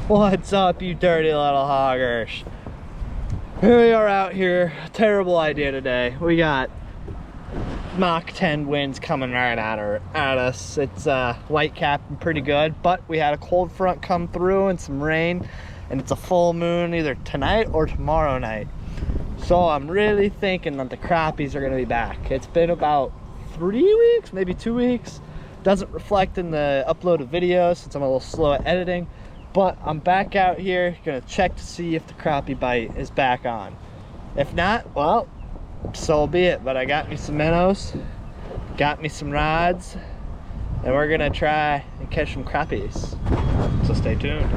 What's up, you dirty little hoggers? Here we are out here. Terrible idea today. We got Mach 10 winds coming right at us. It's white capping pretty good, but we had a cold front come through and some rain, and it's a full moon either tonight or tomorrow night. So I'm really thinking that the crappies are gonna be back. It's been about 3 weeks, maybe 2 weeks. Doesn't reflect in the upload of videos since I'm a little slow at editing, but I'm back out here gonna check to see if the crappie bite is back on. If not, well, so be it. But I got me some minnows, got me some rods, and we're gonna try and catch some crappies. So stay tuned.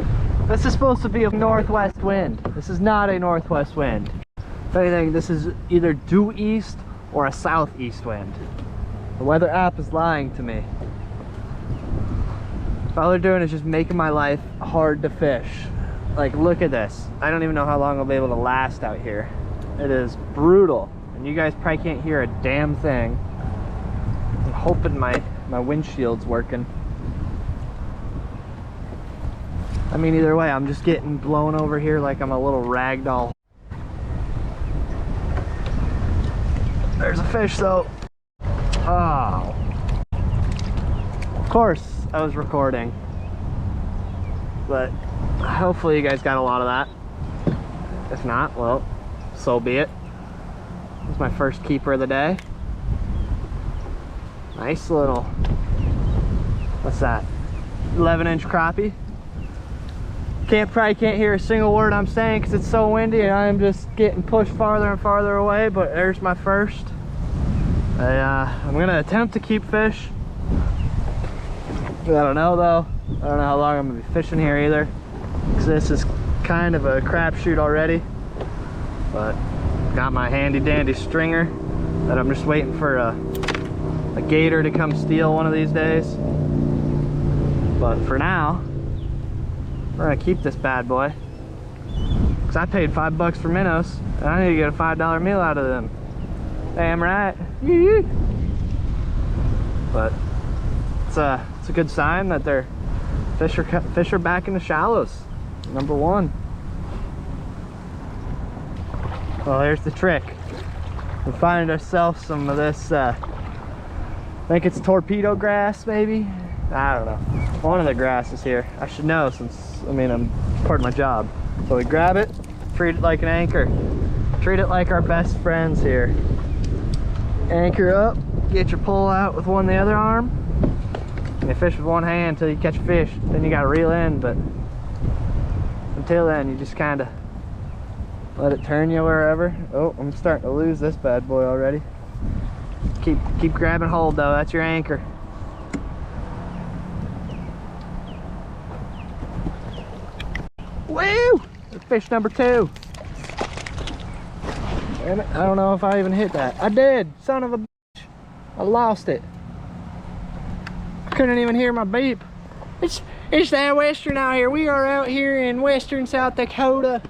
This is supposed to be a northwest wind. This is not a northwest wind. If anything, this is either due east or a southeast wind. The weather app is lying to me. All they're doing is just making my life hard to fish. Like, look at this. I don't even know how long I'll be able to last out here. It is brutal. And you guys probably can't hear a damn thing. I'm hoping my windshield's working. I mean, either way, I'm just getting blown over here like I'm a little rag doll. There's a fish though. Oh. Of course I was recording, but hopefully you guys got a lot of that. If not, well, so be it. This is my first keeper of the day. Nice little, what's that, 11-inch crappie. Probably can't hear a single word I'm saying because it's so windy and I'm just getting pushed farther and farther away, but there's my first. I'm gonna attempt to keep fish. I don't know though. I don't know how long I'm gonna be fishing here either, because this is kind of a crapshoot already. But got my handy dandy stringer that I'm just waiting for a gator to come steal one of these days. But for now, we're gonna keep this bad boy, because I paid $5 for minnows and I need to get a $5 meal out of them. Damn right. But it's a good sign that their fish are back in the shallows. Number one. Well, here's the trick. We find ourselves some of this, I think it's torpedo grass, maybe? I don't know. One of the grasses here. I should know since, I mean, I'm part of my job. So we grab it, treat it like an anchor. Treat it like our best friends here. Anchor up, get your pull out with the other arm, and you fish with one hand until you catch a fish. Then you gotta reel in, but until then you just kind of let it turn you wherever. Oh, I'm starting to lose this bad boy already. Keep grabbing hold though, that's your anchor. Woo! Fish number 2. Damn it, I don't know if I even hit that. I did, son of a bitch. I lost it. I couldn't even hear my beep. It's that western out here. We are out here in western South Dakota,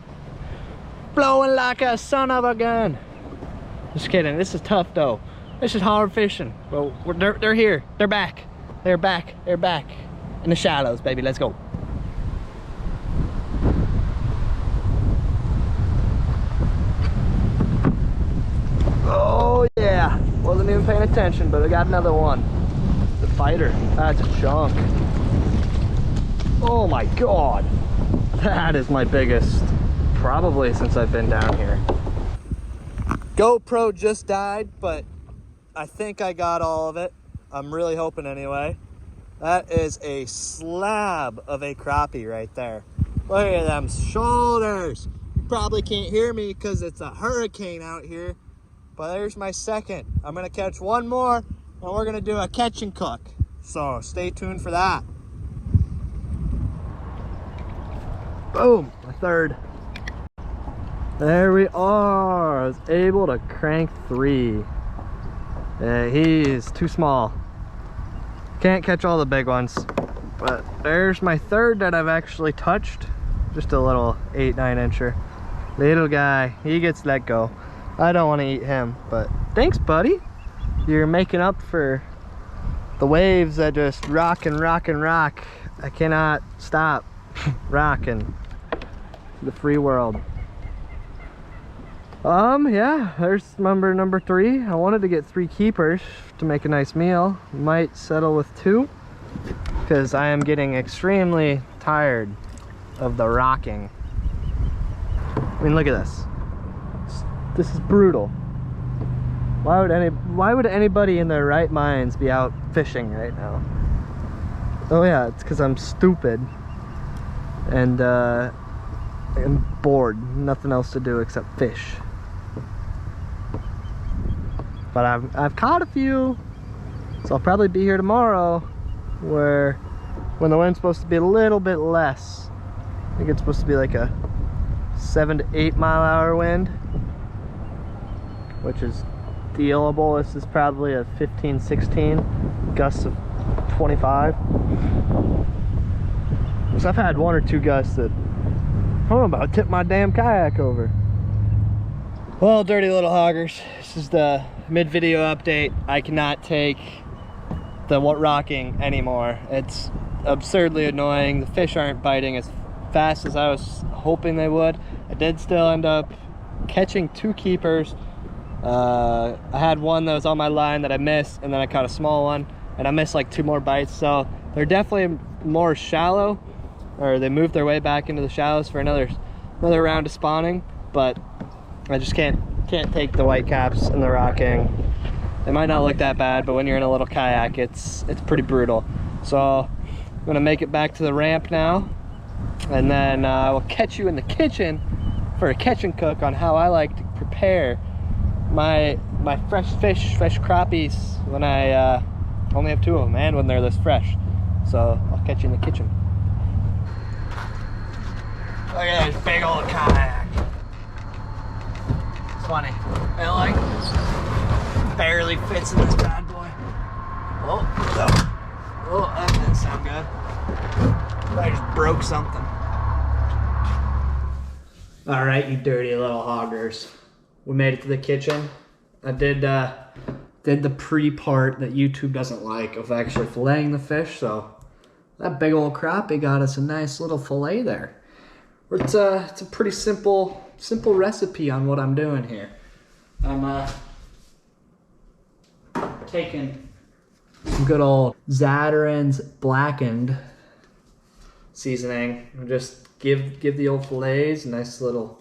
blowing like a son of a gun. Just kidding, this is tough though. This is hard fishing. Well, they're here, they're back. They're back in the shallows, baby, let's go. Oh yeah, wasn't even paying attention, but I got another one. The fighter, that's a chunk. Oh my god, that is my biggest probably since I've been down here. GoPro just died, but I think I got all of it. I'm really hoping anyway. That is a slab of a crappie right there. Look at them shoulders. You probably can't hear me because it's a hurricane out here. But there's my second. I'm gonna catch one more and we're gonna do a catch and cook. So stay tuned for that. Boom, my third. There we are. I was able to crank 3. He is too small. Can't catch all the big ones. But there's my third that I've actually touched. Just a little 8-9 incher. Little guy, he gets let go. I don't want to eat him, but thanks, buddy. You're making up for the waves that just rock and rock and rock. I cannot stop. Rocking the free world. Yeah, there's number 3. I wanted to get 3 keepers to make a nice meal. Might settle with 2 because I am getting extremely tired of the rocking. I mean, look at this. This is brutal. Why would anybody in their right minds be out fishing right now? Oh yeah, it's because I'm stupid and I'm bored. Nothing else to do except fish. But I've caught a few, so I'll probably be here tomorrow, when the wind's supposed to be a little bit less. I think it's supposed to be like a 7 to 8 mile-an-hour wind, which is dealable. This is probably a 15, 16, gusts of 25. So I've had 1 or 2 gusts that I'm about to tip my damn kayak over. Well, dirty little hoggers, this is the mid-video update. I cannot take the rocking anymore. It's absurdly annoying. The fish aren't biting as fast as I was hoping they would. I did still end up catching 2 keepers. I had one that was on my line that I missed, and then I caught a small one, and I missed like 2 more bites. So they're definitely more shallow, or they moved their way back into the shallows for another round of spawning. But I just can't take the white caps and the rocking. It might not look that bad, but when you're in a little kayak, it's pretty brutal. So I'm gonna make it back to the ramp now, and then I will catch you in the kitchen for a catch and cook on how I like to prepare my fresh crappies when I only have 2 of them, and when they're this fresh. So I'll catch you in the kitchen. Look at this big old kayak. It's funny. It like barely fits in this bad boy. Oh, that didn't sound good. I just broke something. All right, you dirty little hoggers. We made it to the kitchen. I did the pre-part that YouTube doesn't like of actually filleting the fish, so that big old crappie got us a nice little fillet there. It's a pretty simple recipe on what I'm doing here. I'm taking some good old Zataran's blackened seasoning and just give the old fillets a nice little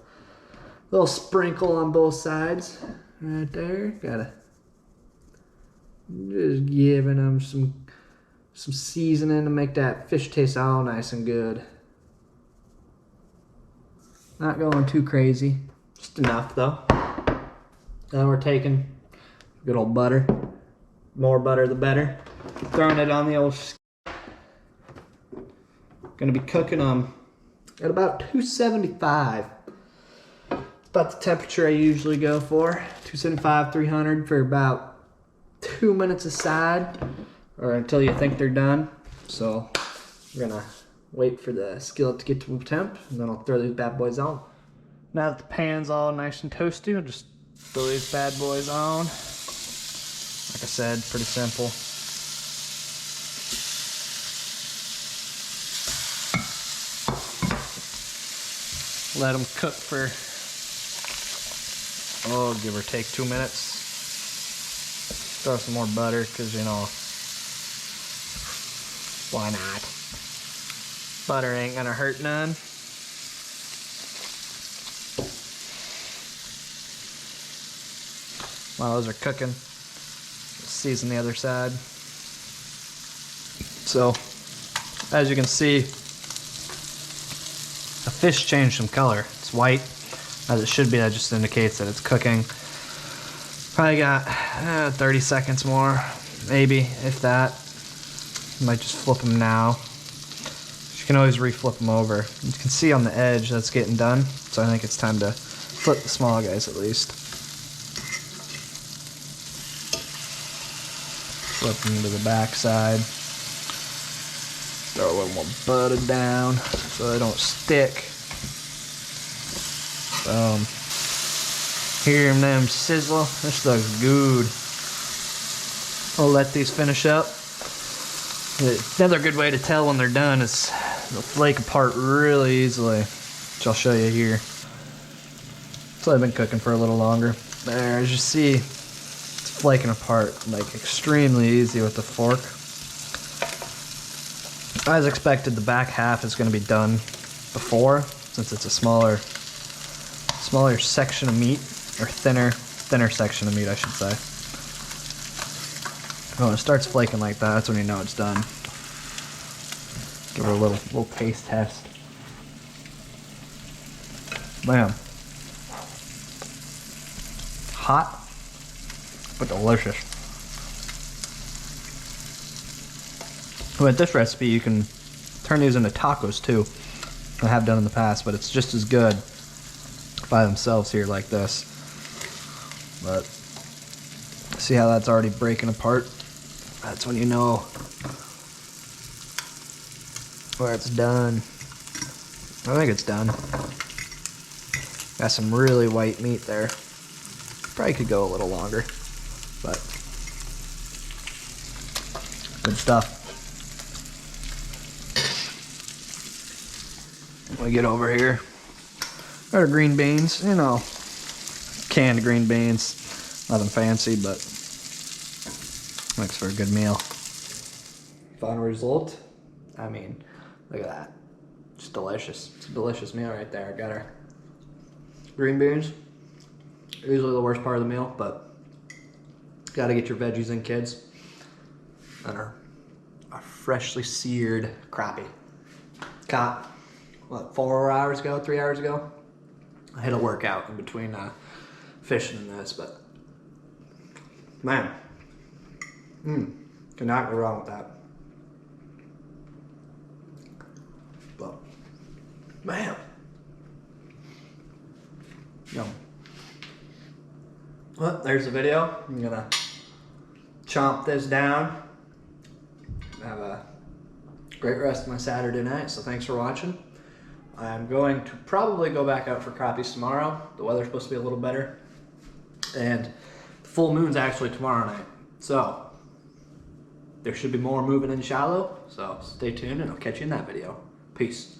sprinkle on both sides right there. Just giving them some seasoning to make that fish taste all nice and good. Not going too crazy, just enough though. Then we're taking good old butter. More butter the better. Throwing it on the old. Gonna be cooking them at about 275. It's about the temperature I usually go for. 275, 300 for about 2 minutes aside, or until you think they're done. So we're gonna wait for the skillet to get to temp, and then I'll throw these bad boys on. Now that the pan's all nice and toasty, I'll just throw these bad boys on. Like I said, pretty simple. Let them cook for, give or take 2 minutes. Throw some more butter, because, you know, why not? Butter ain't gonna hurt none. While those are cooking, season the other side. So, as you can see, the fish changed some color. It's white, as it should be. That just indicates that it's cooking. Probably got 30 seconds more, maybe, if that. Might just flip them now. You can always reflip them over. You can see on the edge that's getting done, so I think it's time to flip the small guys at least. Flip them to the back side. Throw a little more butter down so they don't stick. Hear them sizzle. This looks good. I'll let these finish up. Another good way to tell when they're done is They'll flake apart really easily, which I'll show you here. So I've been cooking for a little longer. There, as you see, it's flaking apart like extremely easy with the fork. As expected, the back half is going to be done before, since it's a smaller section of meat, or thinner section of meat, I should say. When it starts flaking like that, that's when you know it's done. Give it a little taste test. Bam. Hot, but delicious. With this recipe, you can turn these into tacos too. I have done in the past, but it's just as good by themselves here like this. But see how that's already breaking apart? That's when you know where it's done. I think it's done. Got some really white meat there. Probably could go a little longer, but good stuff. When we get over here, our green beans, you know, canned green beans. Nothing fancy, but makes for a good meal. Final result, I mean, look at that. It's delicious. It's a delicious meal right there. Got our green beans. Usually the worst part of the meal, but gotta get your veggies in, kids. And our freshly seared crappie. Caught, what, 3 hours ago? I had a workout in between fishing and this, but man, cannot go wrong with that. But man, yum. Well, there's the video. I'm gonna chomp this down. Have a great rest of my Saturday night, so thanks for watching. I'm going to probably go back out for crappies tomorrow. The weather's supposed to be a little better. And the full moon's actually tomorrow night. So there should be more moving in shallow. So stay tuned and I'll catch you in that video. Peace.